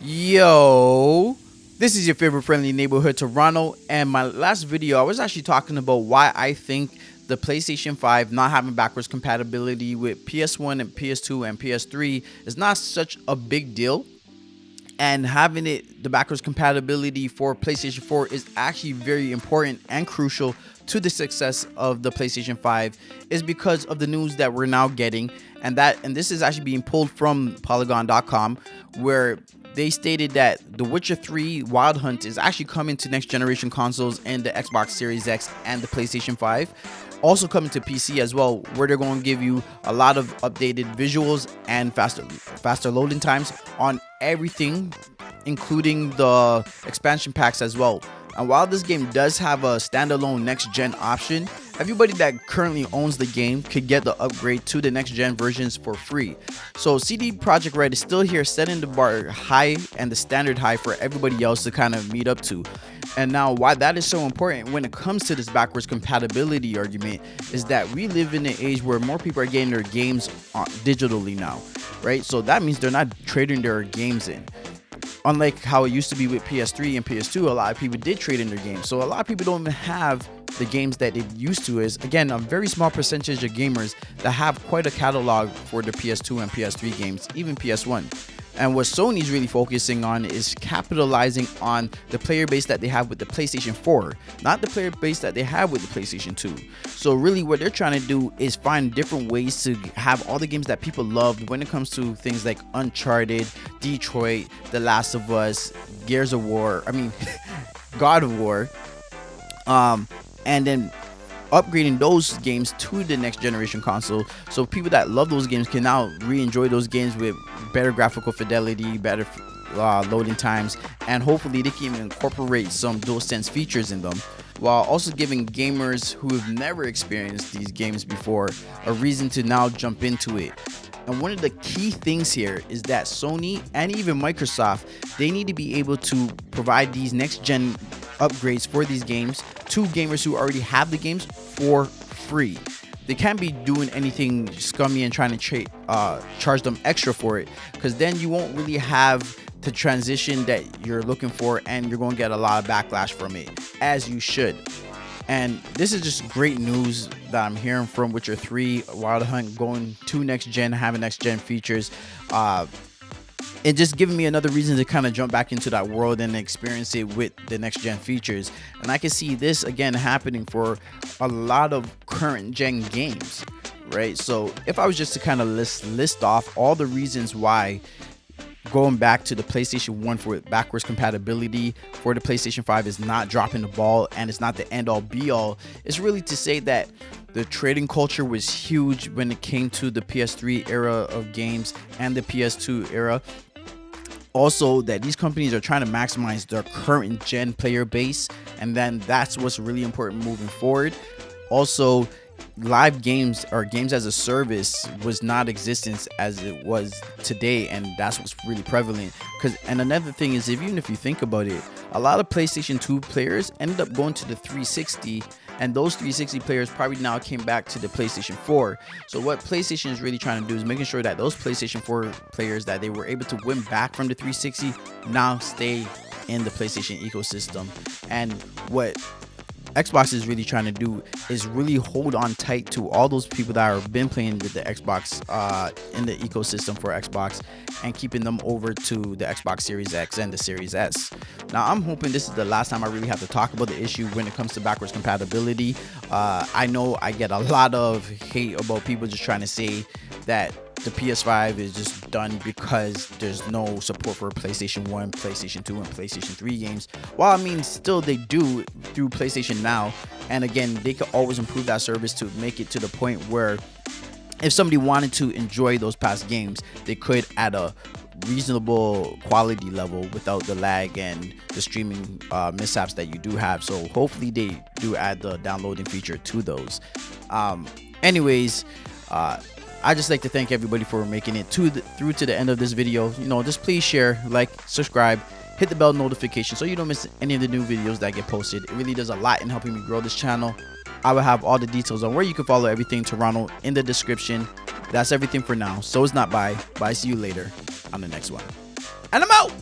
Yo, this is your favorite friendly neighborhood Toronto, and my last video I was actually talking about why I think the PlayStation 5 not having backwards compatibility with PS1 and PS2 and PS3 is not such a big deal, and having the backwards compatibility for PlayStation 4 is actually very important and crucial to the success of the PlayStation 5 is because of the news that we're now getting, and this is actually being pulled from Polygon.com, where they stated that The Witcher 3 Wild Hunt is actually coming to next generation consoles and the Xbox Series X and the PlayStation 5. Also coming to PC as well, where they're going to give you a lot of updated visuals and faster loading times on everything, including the expansion packs as well. And while this game does have a standalone next gen option, everybody that currently owns the game could get the upgrade to the next gen versions for free. So CD Projekt Red is still here setting the bar high and the standard high for everybody else to kind of meet up to. And now why that is so important when it comes to this backwards compatibility argument is that we live in an age where more people are getting their games digitally now, right? So that means they're not trading their games in. Unlike how it used to be with PS3 and PS2, a lot of people did trade in their games. So a lot of people don't even have the games that it used to. Is again a very small percentage of gamers that have quite a catalog for the PS2 and PS3 games, even PS1. And what Sony's really focusing on is capitalizing on the player base that they have with the PlayStation 4, not the player base that they have with the PlayStation 2. So really what they're trying to do is find different ways to have all the games that people loved when it comes to things like Uncharted, Detroit, The Last of Us, Gears of War, God of War, and then upgrading those games to the next generation console, so people that love those games can now re-enjoy those games with better graphical fidelity, better loading times, and hopefully they can even incorporate some DualSense features in them, while also giving gamers who have never experienced these games before a reason to now jump into it. And one of the key things here is that Sony and even Microsoft, they need to be able to provide these next gen upgrades for these games to gamers who already have the games for free. They can't be doing anything scummy and trying to charge them extra for it, because then you won't really have the transition that you're looking for, and you're going to get a lot of backlash from it, as you should. And this is just great news that I'm hearing from Witcher 3 Wild Hunt going to next gen, having next gen features, and just giving me another reason to kind of jump back into that world and experience it with the next gen features. And I can see this again happening for a lot of current gen games, right? So if I was just to kind of list off all the reasons why going back to the PlayStation 1 for backwards compatibility for the PlayStation 5 is not dropping the ball and it's not the end all be all, it's really to say that the trading culture was huge when it came to the PS3 era of games and the PS2 era. Also, that these companies are trying to maximize their current gen player base, and then that's what's really important moving forward. Also, live games or games as a service was not existence as it was today, and that's what's really prevalent. And another thing is, even if you think about it, a lot of PlayStation 2 players ended up going to the 360, and those 360 players probably now came back to the PlayStation 4. So what PlayStation is really trying to do is making sure that those PlayStation 4 players that they were able to win back from the 360 now stay in the PlayStation ecosystem. And what Xbox is really trying to do is really hold on tight to all those people that have been playing with the Xbox in the ecosystem for Xbox, and keeping them over to the Xbox Series X and the Series S. Now I'm hoping this is the last time I really have to talk about the issue when it comes to backwards compatibility. I know I get a lot of hate about people just trying to say that the PS5 is just done because there's no support for PlayStation 1, PlayStation 2, and PlayStation 3 games. Well, still they do through PlayStation Now. And again, they could always improve that service to make it to the point where if somebody wanted to enjoy those past games, they could at a reasonable quality level without the lag and the streaming mishaps that you do have. So hopefully they do add the downloading feature to those. I just like to thank everybody for making it through to the end of this video. Just please share, like, subscribe, hit the bell notification so you don't miss any of the new videos that get posted. It really does a lot in helping me grow this channel. I will have all the details on where you can follow everything Toronto in the description. That's everything for now. So it's not bye. Bye. See you later on the next one. And I'm out.